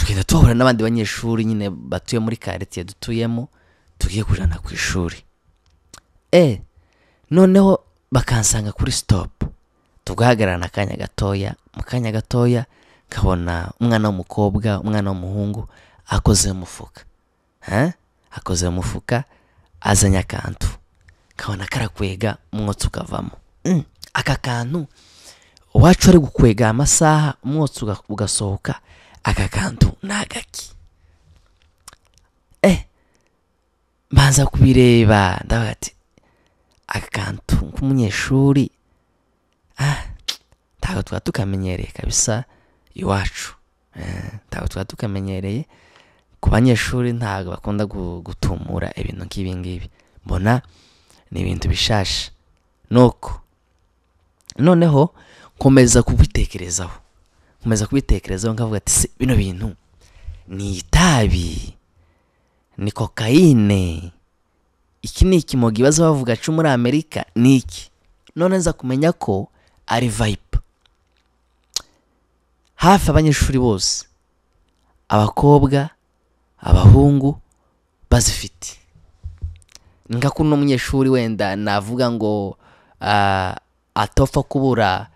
tugenda tuhura n'abandi banyeshuri nyine batuye muri quartier dutuyemo tugiye kujana ku ishuri. Noneho bakansanga kuri stop, tugahagararana akanya gatoya. Mu kanya gatoya kabona umwana w'umukobwa, umwana w'umuhungu akoze umufuka, akoze umufuka, azanya akantu, kabona karakwega umwotsi ukavamo. Aka kantu wacu ari gukwega amasaha umwotsi ugasohoka, aka kantu nagaki. Mbanza kubireba ndavuga ati aka kantu nk'umunyeshuri ntabwo twaba tukamenyereye kabisa iwacu. Ntabwo twaba tukamenyereye, ku banyeshuri ntabwo bakunda gutumura ibintu nk'ibi ngibi, mbona ni ibintu bishasha. Nuko noneho nkomeza kubitekerezaho nkavuga ati bino bintu ni itabi, ni kokayine, iki ni ikimogi baza bavuga cyo muri Amerika, ni iki? None nza kumenya ko ari vibe. Hafi abanyeshuri bose, abakobwa, abahungu bazifite. Nga kuno umunyeshuri wenda navuga ngo atopfa kubura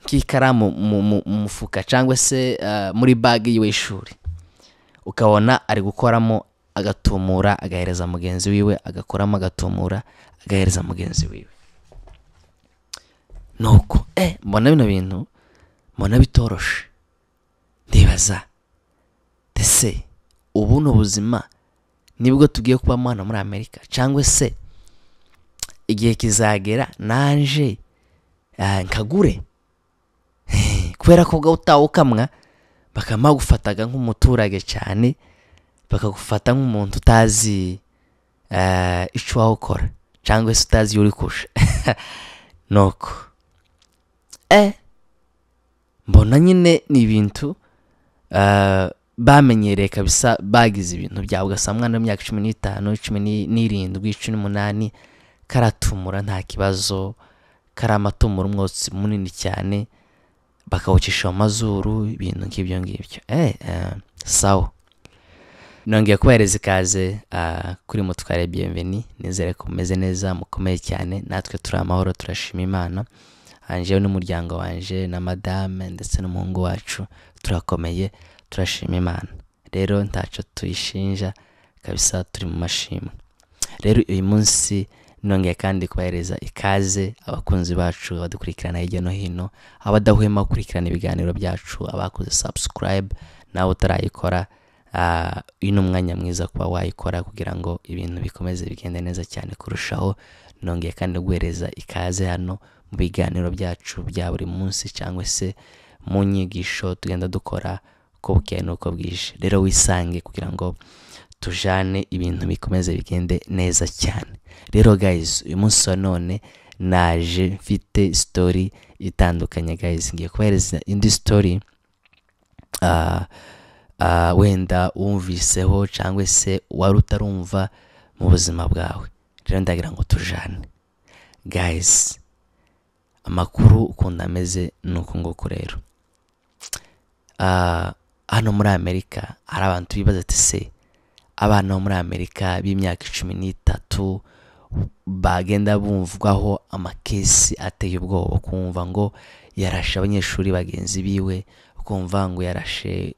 nk'ikaramu mu mufuka cyangwa se muri bag y'ishuri, ukabona ari gukoramo agatumura agahereza mugenzi wiwe, agakoramo agatumura agahereza mugenzi wiwe. Nuko mbona bino bintu mbona bitoroshe, ndibaza ese ubu no buzima nibwo tugiye kuba mwana muri Amerika, cyangwa se igihe kizagera nanje nkagure, kubera ko bwa utawukamwa bakama gufataga nk'umuturage cyane, bakagufata nk'umuntu utazi icyo wakora cyangwa se utazi yuri kusha. Nuko mbona nyine ni ibintu bamenyereye kabisa, bagize ibintu byabo. Ugasa mwana w'imyaka 15, 17, 18 karatumura nta kibazo, karamatumura umwotsi munini cyane, bakawucisha amazuru, ibintu nk'ibyo ngibyo. Sawa, nongeye kubahereza ikaze kuri Mutware Bienvenue. Nizere ko mumeze neza, mukomeye cyane. Natwe turi amahoro, turashima Imana. Anje n'umuryango wanje na madame ndetse n'umuhungu wacu turakomeye, turashima Imana. Rero ntaco tuyishinja kabisa, turi mu mashimwe. Rero uyu munsi nongeye kandi kubahereza ikaze abakunzi bacu badukurikirana hirya no hino, abadahwema gukurikirana ibiganiro byacu, abakoze subscribe nawe utarayikora, ino mwanya mwiza kuba wayikora kugira ngo ibintu bikomeze bigende neza cyane kurushaho. Nongeye kandi guhereza ikaze hano mu biganiro byacu bya buri munsi cyangwa se mu nyigisho tugenda dukora ko bukeye nuko bwije. Rero wisange kugira ngo tujane ibintu bikomeze bigende neza cyane. Rero guys, uyu munsi wa none naje mfite story itandukanye guys. Ngiye kubahereza indi story wenda wumviseho cyangwa se wari utarumva mu buzima bwawe. Rero ndagira ngo tujane guys, amakuru ukunda ameze nuko nguko. Rero hano muri Amerika hari abantu bibaza ati se abana bo muri Amerika b'imyaka 13 bagenda bumvwaho amakesi ateye ubwoba, kumva ngo yarashe abanyeshuri bagenzi biwe, kumva ngo yarashe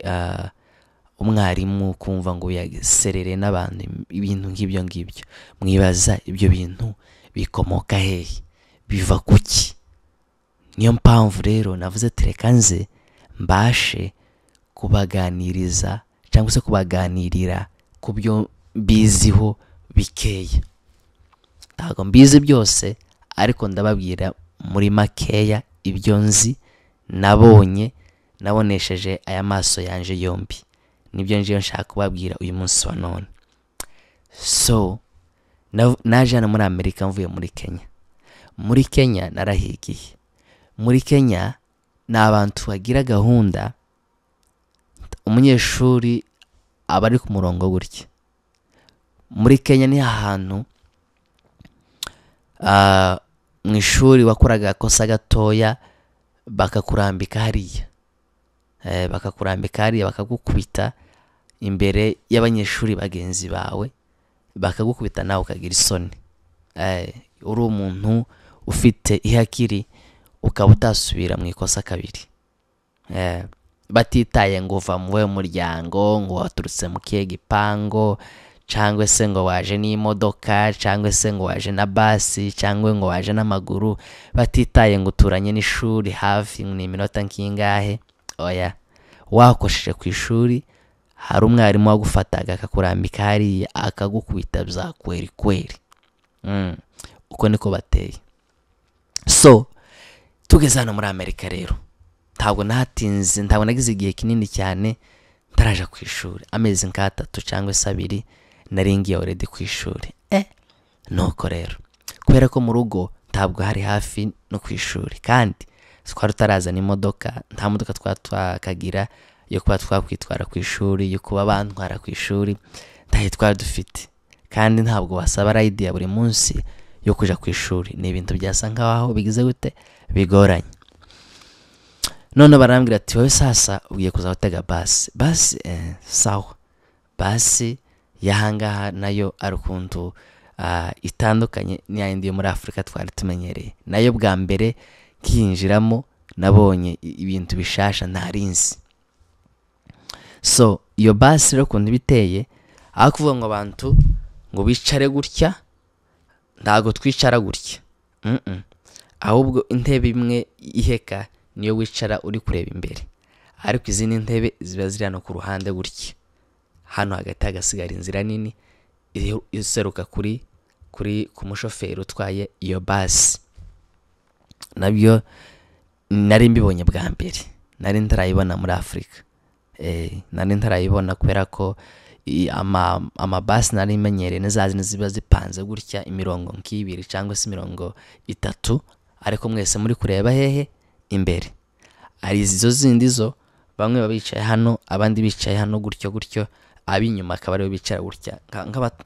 umwarimu, kumva ngo yaserere n'abandi, ibintu nk'ibyo ngibyo. Mwibaza ibyo bintu bikomoka hehe, biva kuki? Niyo mpamvu rero navuze tereka nze mbashe kubaganiriza cyangwa se kubaganirira ku byo biziho bikeya. Ntabwo mbizi byose, ariko ndababwira muri makeya ibyo nzi, nabonye, nabonesheje aya maso yanje yombi. Nibyo nje nshaka kubabwira uyu munsi wa none. So naje hano muri Amerika mvuye muri Kenya. Muri Kenya narahigiye. Muri Kenya ni abantu bagira gahunda, umunyeshuri aba ari ku murongo gutya. Muri Kenya ni ahantu mu ishuri wakoraga kosa gatoya bakakurambika hariya, bakagukubita, imbere y'abanyeshuri bagenzi bawe bakagukubita nawe ukagira isoni. Uri umuntu ufite ihakiri ukaba utasubira mu ikosa kabiri. Batitaye ngo uva mu muryango, ngo waturutse mu kihe gipango, cyangwa se ngo waje n'imodoka, cyangwa se ngo waje na basi, cyangwa ngo waje n'amaguru, batitaye ngo uturanye n'ishuri hafi ni iminota nk'ingahe. Oya, wakosheje ku ishuri hari umwarimu wagufataga akakurambika hariya akagukubita bya kweri kweri. Uko niko bateye. So tugeze hano muri Amerika rero, ntabwo nahatinze, ntabwo nagize igihe kinini cyane ntaraja ku ishuri, amezi nk'atatu cyangwa se 2 nari ngiye already ku ishuri. Nuko rero kubera ko mu rugo ntabwo hari hafi no ku ishuri, kandi twari tutarazana imodoka, nta modoka twakagira yo kuba twakwitwara ku ishuri, yo kuba bantwara ku ishuri, ntayo twari dufite. Kandi ntabwo wasaba ride ya buri munsi yo kuja ku ishuri, ni ibintu byasa nkaho bigize gute bigoranye. None barambwira ati wowe sasa ugiye kuza gutega basi. Sawa. Basi yahangaha nayo ari ukuntu itandukanye n'iyindi yo muri Afrika twari tumenyereye. Nayo bwa mbere kinjiramo nabonye ibintu bishasha ntarinzi. So iyo basi rero kundi biteye, aho kuvuga ngo abantu ngo bicare gutya, ntago twicara gutya. Ahubwo intebe imwe iheka niyo wicara uri kureba imbere, ariko izindi ntebe ziba ziri hano ku ruhande gutya. Hano hagati hagasigara inzira nini iseruka kuri ku mushoferi utwaye iyo basi. Nabyo nari mbibonye bwa mbere, nari ntarayibona muri Afrika. Nari ntarayibona kubera ko amabasi nari menyereye nezazine ziba zipanze gutya imirongo nk'ibiri cyangwa se imirongo 3, ariko mwese muri kureba hehe imbere. Ari izo zindi zo bamwe babicaye hano, abandi bicaye hano gutyo, abinyuma akaba ari bicara gutya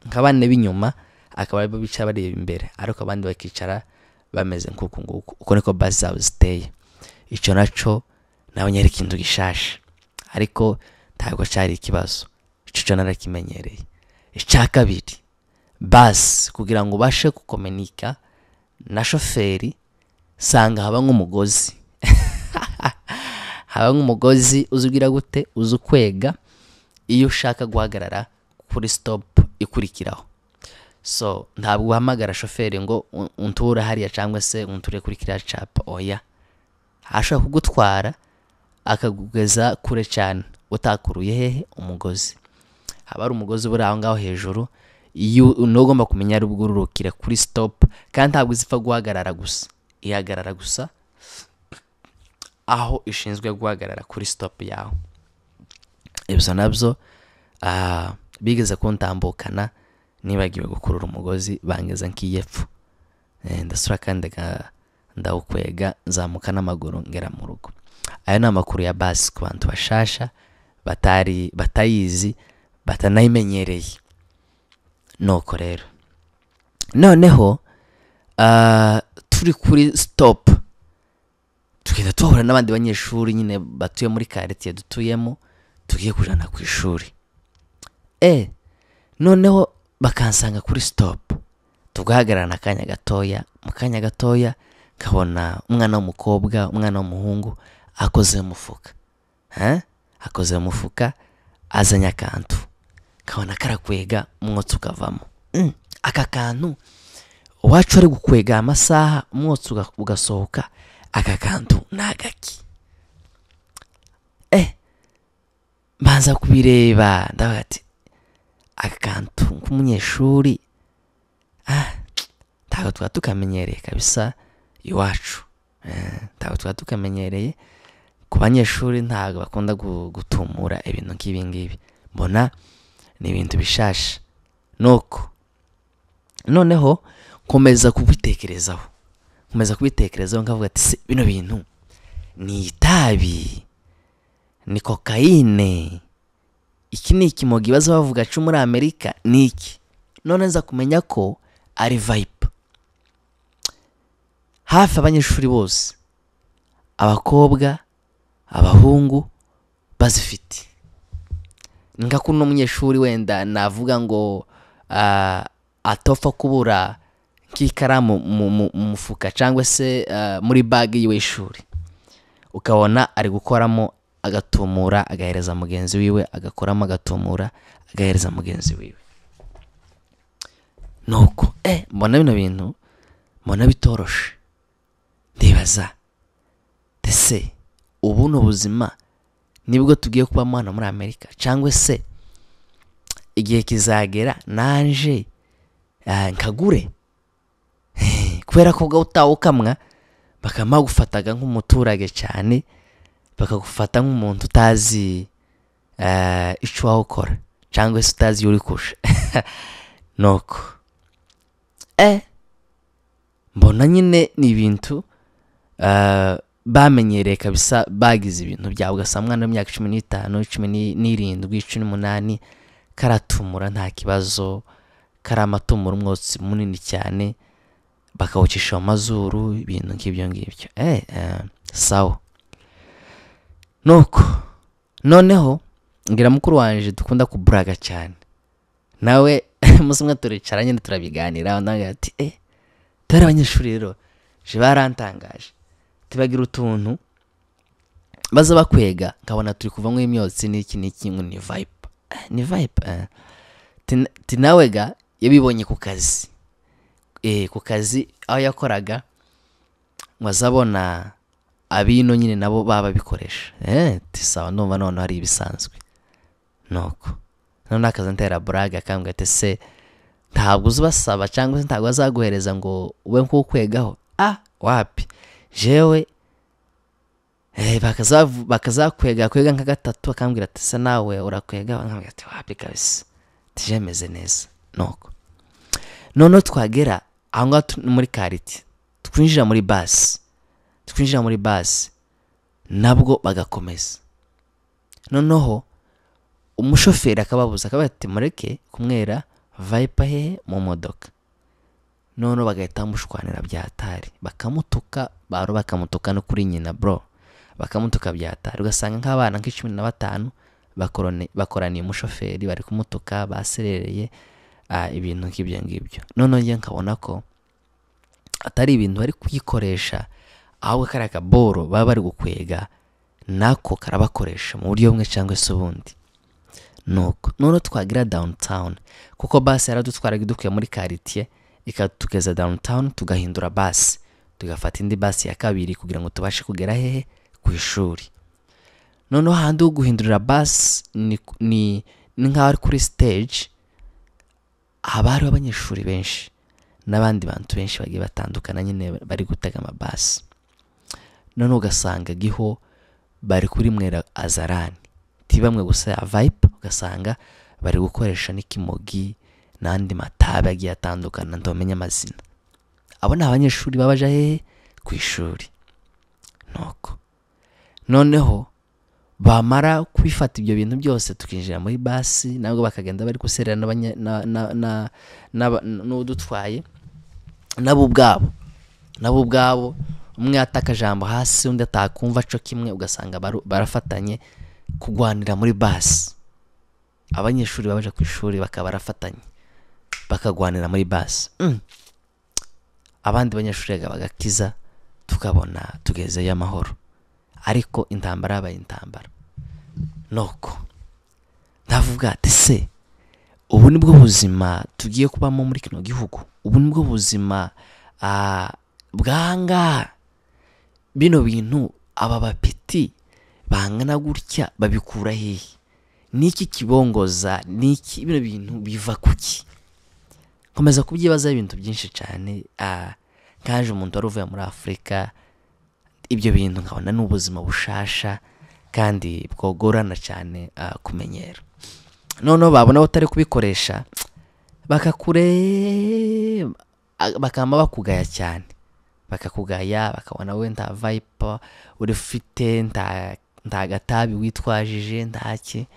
nk'abane binyuma, akaba ari bicara bari imbere, ariko abandi bakicara bameze nk'uko nguko. Uko niko basi zabo ziteye. Ico naco nabonye ari ikintu gishasha, ariko ntabwo cyari ikibazo, ico narakimenyereye. Icya kabiri, basi kugira ngo ubashe kukomunika na shoferi sanga haba nk'umugozi. Haba nk'umugozi uzugira gute, uzukwega iyo ushaka guhagarara kuri stop ikurikiraho. So ntabwo uhamagara shoferi ngo untura hariya cyangwa se unture kuri kiriya capa. Oya, ashaka kugutwara akagugeza kure cyane utakuruye hehe umugozi. Haba ari umugozi buri aho ngaho hejuru, iyo ugomba kumenya ari bwururukire kuri stop, kandi ntabwo zipfa guhagarara gusa, ihagarara gusa aho ishinzwe guhagarara kuri stop yaho. Ibyo nabyo bigeze kuntambukana nibagiwe gukurura umugozi, bangeza nk'iyepfo. Ndasura kandi ndawukwega nzamuka n'amaguru ngera mu rugo. Ayo ni amakuru ya basi ku bantu bashasha batayizi, batanayimenyereye. Nuko rero noneho turi kuri stop, tugenda tuhura n'abandi banyeshuri nyine batuye muri quartier dutuyemo, tugiye kujana ku ishuri. Noneho bakansanga kuri stop, tugahagararana akanya gatoya. Mu kanya gatoya kabona umwana w'umukobwa, umwana w'umuhungu akoze umufuka. Akoze umufuka, azanya akantu, kabona karakwega umwotsi ukavamo. Aka kantu wacu ari gukwega amasaha umwotsi ugasohoka, aka kantu nagaki. Mbanza kubireba ndavuga ati aka kantu nk'umunyeshuri ntabwo twaba tukamenyereye kabisa iwacu. Ntabwo twaba tukamenyereye, ku banyeshuri ntabwo bakunda gutumura ibintu nk'ibi ngibi. Mbona ni ibintu bishasha. Nuko noneho nkomeza kubitekerezaho nkavuga ati bino bintu ni itabi, ni kokayine, iki ni ikimogi baza bavuga cyo muri Amerika ni iki. None nza kumenya ko ari vibe. Hafi abanyeshuri bose, abakobwa, abahungu bazifite. nka kuno umunyeshuri wenda navuga ngo atopfa kubura nk'ikaramu mu mufuka cyangwa se muri bagi yiwe y'ishuri, ukabona ari gukoramo agatumura agahereza mugenzi wiwe, agakoramo agatumura agahereza mugenzi wiwe. Nuko mbona bino bintu mbona bitoroshe, ndibaza ese ubu ni ubuzima nibwo tugiye kubamo hano muri Amerika, cyangwa se igihe kizagera nanje nkagure kubera ko utawukamwa bakama gufataga nk'umuturage cyane, bakagufata nk'umuntu utazi icyo wawukora cyangwa se utazi uri kusha. Nuko mbona nyine ni ibintu bamenyereye kabisa, bagize ibintu byabo, ugasa mwana w'imyaka 15, 17, 18 karatumura nta kibazo, karamatumura umwotsi munini cyane, bakawucisha mu mazuru, ibintu nk'ibyo ngibyo. Sawa. Nuko noneho ngira mukuru wanje dukunda kuburaga cyane, nawe umunsi umwe turicara nyine turabiganira, ndaga ati tare abanyeshuri rero je barantangaje, tibagira utuntu baza bakwega nkabona turi kuva nk'imyotsi n'iki ngo ni vibe. Tinawe ga yabibonye ku kazi, ku kazi aho yakoraga mwazabona abino nyine nabo baba bikoresha. Tisawa, ndumva none hari ibisanzwe. Nuko none akaza ntera buraga akambwa ati se ntabwo uzubasaba cyangwa se ntabwo azaguhereza ngo ube nk'ukwegaho. Wapi jewe bakazakwega nka gatatu, akambwira ati se nawe urakwegaho, nkambwira ati wapi kabisa tijemeze neza. Nuko none twagera aho ngaho muri kariti, twinjira muri basi nabwo bagakomeza. Noneho umushoferi akababuza, akabaye ati mureke kumwera Viper hehe mu modoka. None bagahita bamushwanira byatari, bakamutuka no kuri nyina bro, bakamutuka byatari, ugasanga nk'abana nk'15 bakoraniye umushoferi bari kumutuka, baserereye ibintu nk'ibyo ngibyo. None ngiye nkabona ko atari ibintu bari kuyikoresha, ahubwo kari akaboro baba bari gukwega nako karabakoresha mu buryo bumwe cyangwa se ubundi. Nuko none twagira downtown, kuko basi yaradutwaraga idukuye muri quartier ikatukeza downtown, tugahindura basi tugafata indi basi ya kabiri kugira ngo tubashe kugera hehe ku ishuri. None handi guhindurira basi ni nk'aho kuri stage habari abanyeshuri benshi n'abandi bantu benshi bagiye batandukana nyine bari gutega amabasi. None ugasanga giho bari kuri mwera azarani, tibamwe gusa ya Vibe, ugasanga bari gukoresha n'ikimogi n'andi matabe agiye atandukana ndomenya amazina. Abo ni abanyeshuri babaje hehe ku ishuri. Nuko noneho bamara kwifata ibyo bintu byose tukinjira muri basi, nabwo bakagenda bari guserera n'udutwaye nabo ubwabo umwe ataka jambo hasi undi atakumva cyo kimwe, ugasanga barafatanye kugwanira muri basi. Abanyeshuri babaje ku ishuri bakaba barafatanye bakagwanira muri basi. Abandi banyeshuri bagakiza, tukabona tugezeyo amahoro, ariko intambara yabaye intambara. Nuko ndavuga ati se ubu nibwo buzima tugiye kubamo muri kino gihugu? Ubu nibwo buzima bwanga bino bintu aba bapeti bangana gutya babikura hehe? Niki kibongoza? Niki bino bintu biva kuki? Komeza kubyibaza ibintu byinshi cyane. Kaje umuntu waruvuye muri Afrika, ibyo bintu nkabona n'ubuzima bushasha kandi bwogorana cyane kumenyera. None babona utari kubikoresha bakama bakugaya cyane, bakakugaya, bakabona we nta Viper urifite, nta gatabi witwajije, ntaki,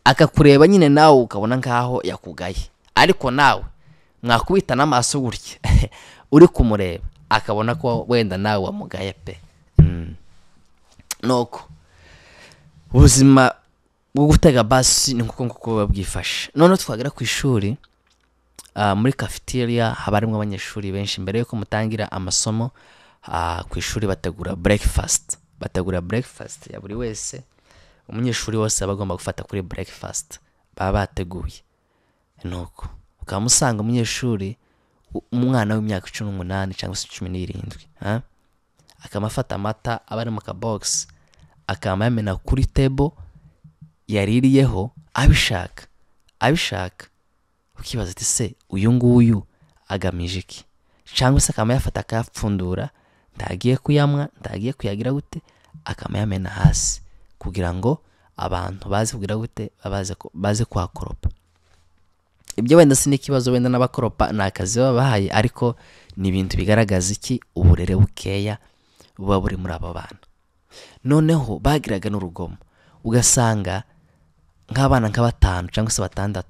akakureba nyine nawe ukabona nkaho yakugaye, ariko nawe mwakubita n'amaso gutya uri kumureba akabona ko wenda nawe wamugaye pe. Nuko ubuzima gutega basi ni nguko babwifashe. None twagera ku ishuri, muri cafeteria haba harimo abanyeshuri benshi. Mbere yuko mutangira amasomo ku ishuri bategura breakfast ya buri wese. Umunyeshuri wose aba agomba gufata kuri breakfast baba bateguye. Nuko ukamusanga umunyeshuri, umwana w'imyaka 18 cyangwa se 17, akamafata amata aba ari mu kabox, akamamena kuri table yaririyeho abishaka. Ukibaza ati se uyu nguyu agamije iki? Cyangwa se akamayafata akayapfundura, ndagiye kuyamwa, ndagiye kuyagira gute, akamayamena hasi kugira ngo abantu baze kugira gute, baze kwakoropa. Ibyo wenda si n'ikibazo, wenda n'abakoropa ni akazi babahaye, ariko ni ibintu bigaragaza iki? Uburere bukeya buba buri muri abo bana. Noneho bagiraga n'urugomo, ugasanga nk'abana nka 5 cyangwa se 6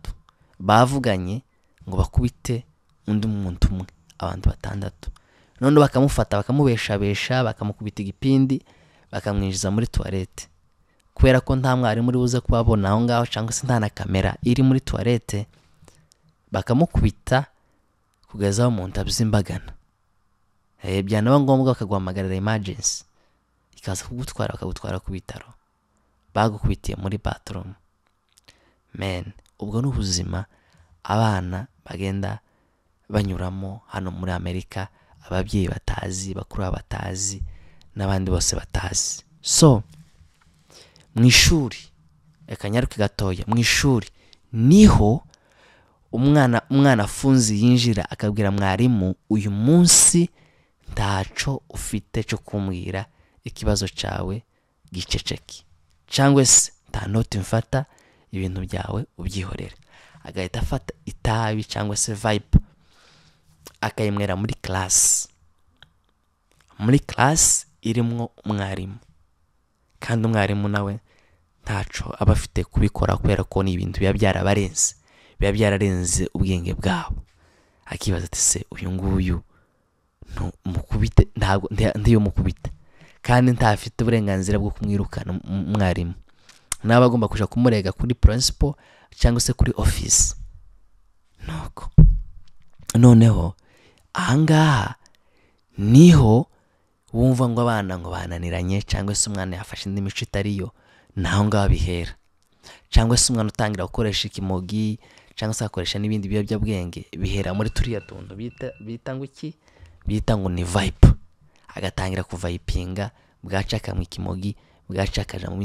bavuganye ngo bakubite undi muntu umwe, abantu 6. None bakamufata bakamubeshabesha, bakamukubita igipindi, bakamwinjiza muri toilette. Kubera ko nta mwarimu uri buze kubabona aho ngaho, cyangwa se nta na kamera iri muri toilette, bakamukubita kugeza aho umuntu abizimbagana. Byanaba ngombwa bakaguhamagarira emergency ikaza kugutwara, bakagutwara ku bitaro, bagukubitiye muri bathroom. Ubwo n'ubuzima abana bagenda banyuramo hano muri Amerika, ababyeyi batazi, bakuru batazi, n'abandi bose batazi. So mu ishuri, akanyaruke gatoya, mu ishuri niho umwana afunze yinjira akabwira mwarimu, uyu munsi ntaco ufite cyo kumbwira, ikibazo cyawe giceceke, cyangwa se nta note mfata, ibintu byawe ubyihorera. Agahita afata itabi cyangwa se vibe akayimwera muri class irimo umwarimu, kandi umwarimu nawe ntaco aba afite kubikora, kubera ko ni ibintu biba byararenze ubwenge bwabo. Akibaza ati se uyu nguyu mukubite, ntabwo ndiyo mukubite, kandi ntafite uburenganzira bwo kumwirukana umwarimu. Naba agomba kuja kumurega kuri principal cyangwa se kuri office. Nuko noneho ahangaha niho wumva ngo abana ngo bananiranye, cyangwa se umwana yafashe indi mico itariyo, naho ngaho bihera. Cyangwa se umwana utangira gukoresha ikimogi, cyangwa se akoresha n'ibindi biyobyabwenge, bihera muri turiya tuntu bita ngo iki? Bita ngo ni vibe. Agatangira kuvayipinga, bwaca akamwa ikimogi, bwaca akaja mu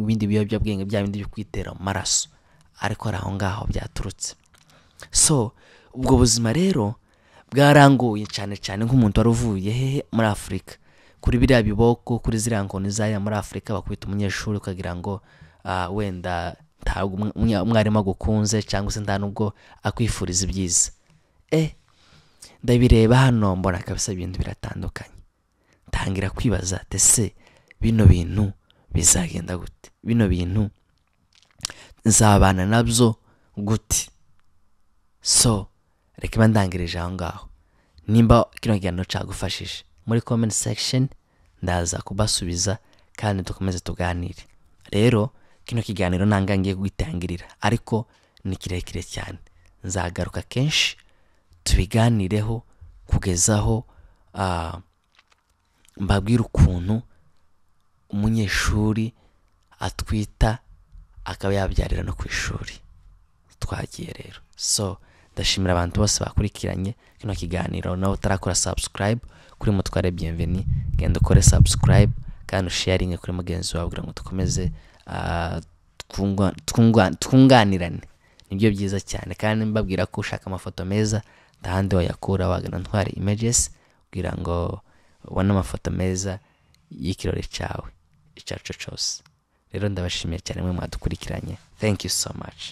bindi biyobyabwenge, bya bindi byo kwitera mu maraso, ariko ari aho ngaho byaturutse. So ubwo buzima rero bwarangoye cyane nk'umuntu wari uvuye hehe muri Afrika, kuri biriya biboko, kuri ziriya nkoni zaya muri Afrika, bakubita umunyeshuri ukagira ngo wenda ntabwo umwarimu agukunze, cyangwa se nta nubwo akwifuriza ibyiza. Ndabireba hano mbona kabisa ibintu biratandukanye. Tangira kwibaza ese bino bintu bizagenda gute? Bino bintu nzabana nabyo gute? So reka ndangirije aho ngaho. Nimba kino kiganiro cyagufashije, muri comment section ndaza kubasubiza kandi dukomeze tuganire. Rero kino kiganiro nangangiye kugitangirira, ariko ni kirekire cyane. Nzagaruka kenshi tubiganireho kugezaho mbabwira ukuntu umunyeshuri atwita akaba yabyarira no ku ishuri. Twagiye rero. So ndashimira abantu bose bakurikiranye kino kiganiro. Nawe utarakora subscribe kuri Mutware Bienvenue, genda ukore subscribe kandi usharinge kuri mugenzi wawe kugira ngo dukomeze twunganirane. Nibyo byiza cyane, kandi mbabwira ko ushaka amafoto meza ndahandi wayakura, wagana Ntwari Images kugira ngo ubone amafoto meza y'ikirori cyawe icyacu cyose. Rero ndabashimiye cyane mwe mwadukurikiranye. Thank you so much.